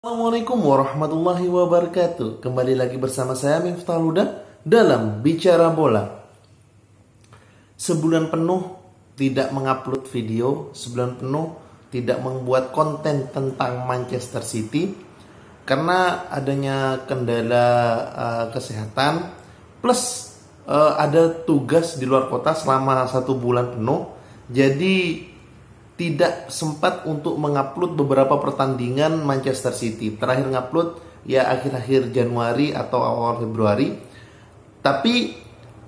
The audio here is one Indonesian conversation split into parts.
Assalamualaikum warahmatullahi wabarakatuh. Kembali lagi bersama saya Miftah Huda dalam Bicara Bola. Sebulan penuh tidak mengupload video, sebulan penuh tidak membuat konten tentang Manchester City karena adanya kendala kesehatan plus ada tugas di luar kota selama 1 bulan penuh. Jadi tidak sempat untuk mengupload beberapa pertandingan Manchester City. Terakhir ngupload ya akhir-akhir Januari atau awal Februari. Tapi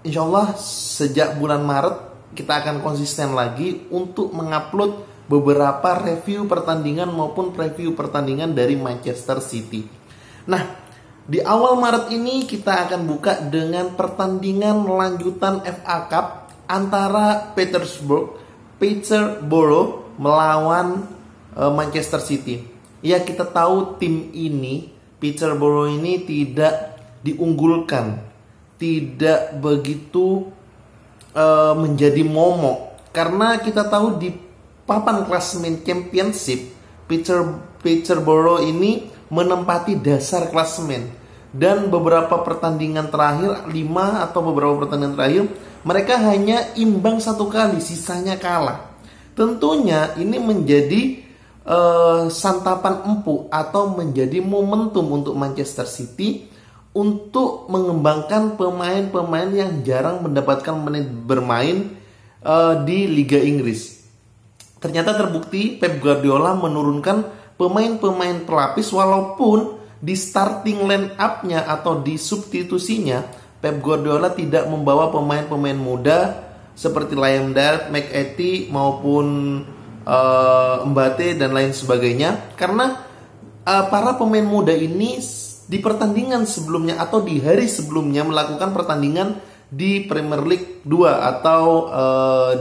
insya Allah sejak bulan Maret kita akan konsisten lagi untuk mengupload beberapa review pertandingan maupun preview pertandingan dari Manchester City. Nah, di awal Maret ini kita akan buka dengan pertandingan lanjutan FA Cup antara Peterborough melawan Manchester City. Ya, kita tahu tim ini, Peterborough ini tidak diunggulkan, tidak begitu menjadi momok, karena kita tahu di papan klasemen Championship Peterborough ini menempati dasar klasemen, dan beberapa pertandingan terakhir, 5 atau beberapa pertandingan terakhir mereka hanya imbang 1 kali, sisanya kalah. Tentunya ini menjadi santapan empuk atau menjadi momentum untuk Manchester City untuk mengembangkan pemain-pemain yang jarang mendapatkan menit bermain di Liga Inggris. Ternyata terbukti Pep Guardiola menurunkan pemain-pemain pelapis, walaupun di starting line up-nya atau di substitusinya Pep Guardiola tidak membawa pemain-pemain muda seperti Liam Delap, McAtee maupun Mbate dan lain sebagainya, karena para pemain muda ini di pertandingan sebelumnya atau di hari sebelumnya melakukan pertandingan di Premier League 2 atau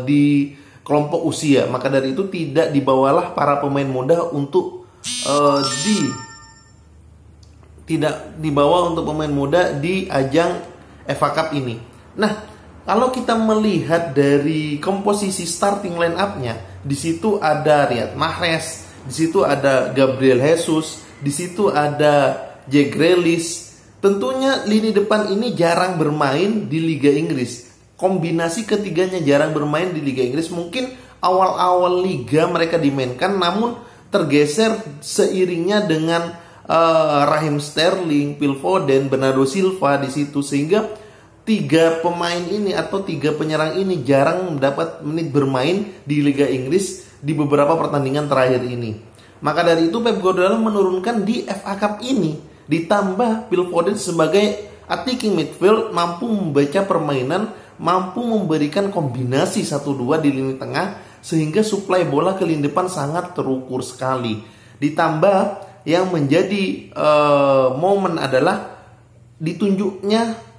di kelompok usia. Maka dari itu tidak dibawalah para pemain muda untuk tidak dibawa untuk pemain muda di ajang FA Cup ini. Nah, kalau kita melihat dari komposisi starting line up-nya, di situ ada Riyad Mahrez, di situ ada Gabriel Jesus, di situ ada Jack Grealish. Tentunya lini depan ini jarang bermain di Liga Inggris. Kombinasi ketiganya jarang bermain di Liga Inggris. Mungkin awal-awal liga mereka dimainkan, namun tergeser seiringnya dengan Raheem Sterling, Phil Foden, Bernardo Silva di situ, sehingga 3 pemain ini atau 3 penyerang ini jarang mendapat menit bermain di Liga Inggris di beberapa pertandingan terakhir ini. Maka dari itu Pep Guardiola menurunkan di FA Cup ini, ditambah Phil Foden sebagai attacking midfield, mampu membaca permainan, mampu memberikan kombinasi 1-2 di lini tengah, sehingga suplai bola ke lini depan sangat terukur sekali. Ditambah yang menjadi momen adalah ditunjuknya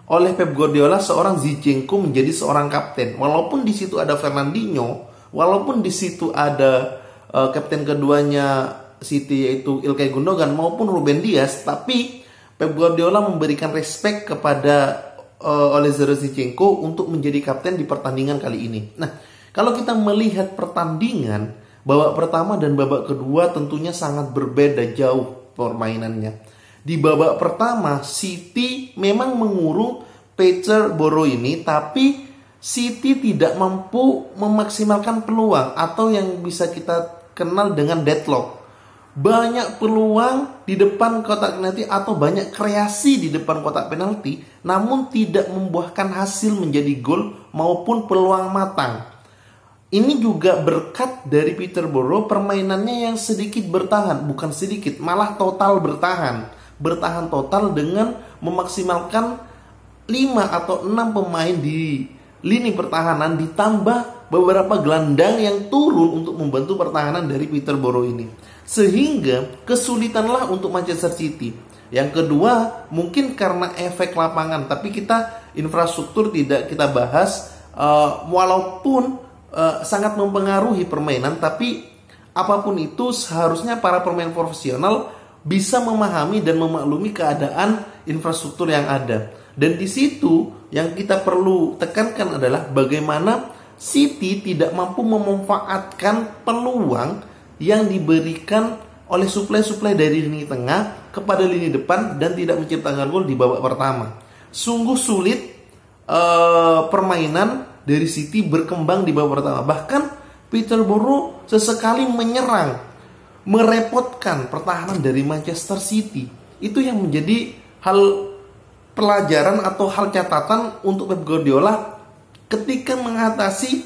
oleh Pep Guardiola seorang Zinchenko menjadi seorang kapten. Walaupun di situ ada Fernandinho, walaupun di situ ada kapten keduanya City yaitu Ilkay Gundogan maupun Ruben Dias, tapi Pep Guardiola memberikan respect kepada Oleksiy Zinchenko untuk menjadi kapten di pertandingan kali ini. Nah, kalau kita melihat pertandingan babak pertama dan babak kedua tentunya sangat berbeda jauh permainannya. Di babak pertama City memang mengurung Peterborough ini, tapi City tidak mampu memaksimalkan peluang atau yang bisa kita kenal dengan deadlock. Banyak peluang di depan kotak penalti atau banyak kreasi di depan kotak penalti, namun tidak membuahkan hasil menjadi gol maupun peluang matang. Ini juga berkat dari Peterborough, permainannya yang sedikit bertahan, bukan sedikit, malah total bertahan. Bertahan total dengan memaksimalkan 5 atau 6 pemain di lini pertahanan, ditambah beberapa gelandang yang turun untuk membantu pertahanan dari Peterborough ini. Sehingga kesulitanlah untuk Manchester City. Yang kedua, mungkin karena efek lapangan, tapi infrastruktur tidak kita bahas, walaupun sangat mempengaruhi permainan, tapi apapun itu seharusnya para pemain profesional bisa memahami dan memaklumi keadaan infrastruktur yang ada. Dan di situ yang kita perlu tekankan adalah bagaimana City tidak mampu memanfaatkan peluang yang diberikan oleh suplai-suplai dari lini tengah kepada lini depan dan tidak menciptakan gol di babak pertama. Sungguh sulit permainan dari City berkembang di babak pertama. Bahkan Peterborough sesekali menyerang, merepotkan pertahanan dari Manchester City. Itu yang menjadi hal pelajaran atau hal catatan untuk Pep Guardiola ketika mengatasi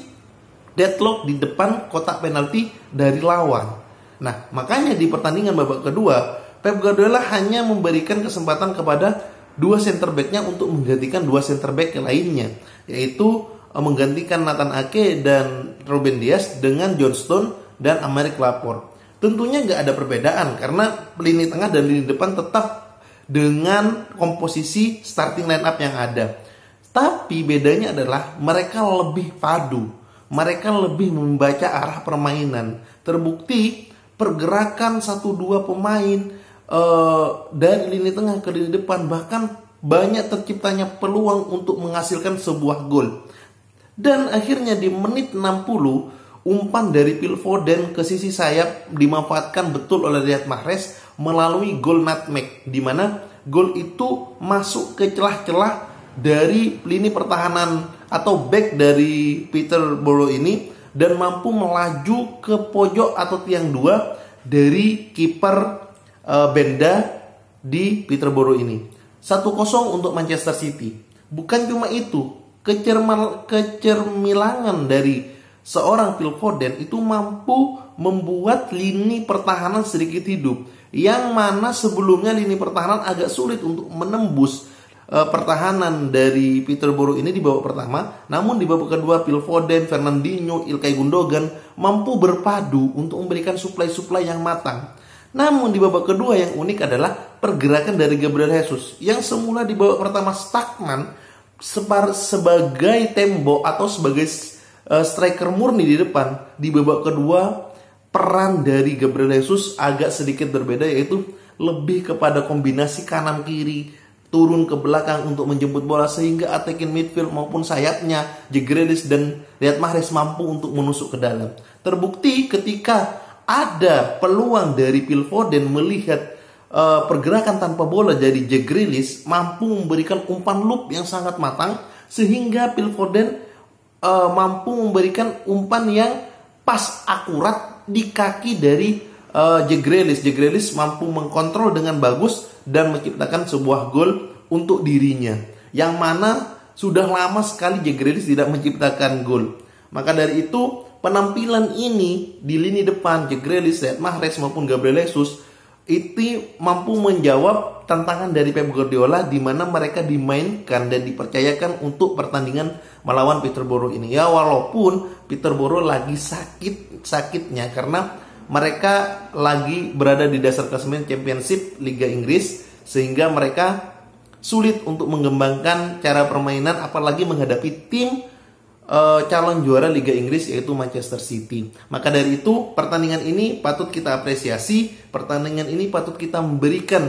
deadlock di depan kotak penalti dari lawan. Nah, makanya di pertandingan babak kedua, Pep Guardiola hanya memberikan kesempatan kepada dua center back-nya untuk menggantikan dua center back lainnya, yaitu menggantikan Nathan Ake dan Ruben Dias dengan John Stone dan Aymeric Laporte. Tentunya nggak ada perbedaan karena lini tengah dan lini depan tetap dengan komposisi starting line up yang ada. Tapi bedanya adalah mereka lebih padu, mereka lebih membaca arah permainan. Terbukti pergerakan 1-2 pemain dari lini tengah ke lini depan, bahkan banyak terciptanya peluang untuk menghasilkan sebuah gol. Dan akhirnya di menit 60 umpan dari Phil Foden ke sisi sayap dimanfaatkan betul oleh Riyad Mahrez melalui gol nutmeg, di mana gol itu masuk ke celah-celah dari lini pertahanan atau back dari Peterborough ini dan mampu melaju ke pojok atau tiang 2 dari kiper Benda di Peterborough ini. 1-0 untuk Manchester City. Bukan cuma itu, kecermilangan dari seorang Phil Foden itu mampu membuat lini pertahanan sedikit hidup, yang mana sebelumnya lini pertahanan agak sulit untuk menembus pertahanan dari Peterborough ini di babak pertama. Namun di babak kedua Phil Foden, Fernandinho, Ilkay Gundogan mampu berpadu untuk memberikan suplai-suplai yang matang. Namun di babak kedua yang unik adalah pergerakan dari Gabriel Jesus yang semula di babak pertama stagnan sebagai tembok atau sebagai striker murni di depan. Di babak kedua peran dari Gabriel Jesus agak sedikit berbeda, yaitu lebih kepada kombinasi kanan kiri, turun ke belakang untuk menjemput bola, sehingga attacking midfield maupun sayapnya Jack Grealish dan Riyad Mahrez mampu untuk menusuk ke dalam. Terbukti ketika ada peluang dari Phil Foden melihat pergerakan tanpa bola dari Jack Grealish, mampu memberikan umpan loop yang sangat matang, sehingga Phil Foden mampu memberikan umpan yang pas akurat di kaki dari Jack Grealish. Jack Grealish mampu mengkontrol dengan bagus dan menciptakan sebuah gol untuk dirinya, yang mana sudah lama sekali Jack Grealish tidak menciptakan gol. Maka dari itu penampilan ini di lini depan Jack Grealish, Riyad Mahrez maupun Gabriel Jesus itu mampu menjawab tantangan dari Pep Guardiola, di mana mereka dimainkan dan dipercayakan untuk pertandingan melawan Peterborough ini. Ya, walaupun Peterborough lagi sakitnya karena mereka lagi berada di dasar klasemen Championship Liga Inggris, sehingga mereka sulit untuk mengembangkan cara permainan, apalagi menghadapi tim calon juara Liga Inggris yaitu Manchester City. Maka dari itu pertandingan ini patut kita apresiasi, pertandingan ini patut kita memberikan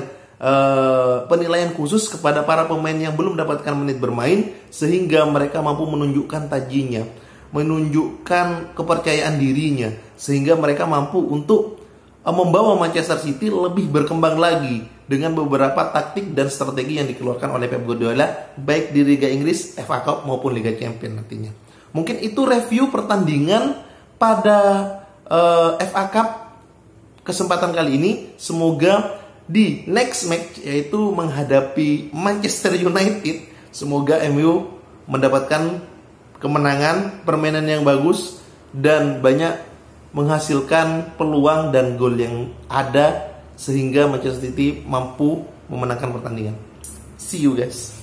penilaian khusus kepada para pemain yang belum mendapatkan menit bermain, sehingga mereka mampu menunjukkan tajinya, menunjukkan kepercayaan dirinya, sehingga mereka mampu untuk membawa Manchester City lebih berkembang lagi dengan beberapa taktik dan strategi yang dikeluarkan oleh Pep Guardiola baik di Liga Inggris, FA Cup maupun Liga Champions nantinya. Mungkin itu review pertandingan pada FA Cup kesempatan kali ini. Semoga di next match, yaitu menghadapi Manchester United, semoga MU mendapatkan kemenangan, permainan yang bagus, dan banyak menghasilkan peluang dan gol yang ada, sehingga Manchester City mampu memenangkan pertandingan. See you guys.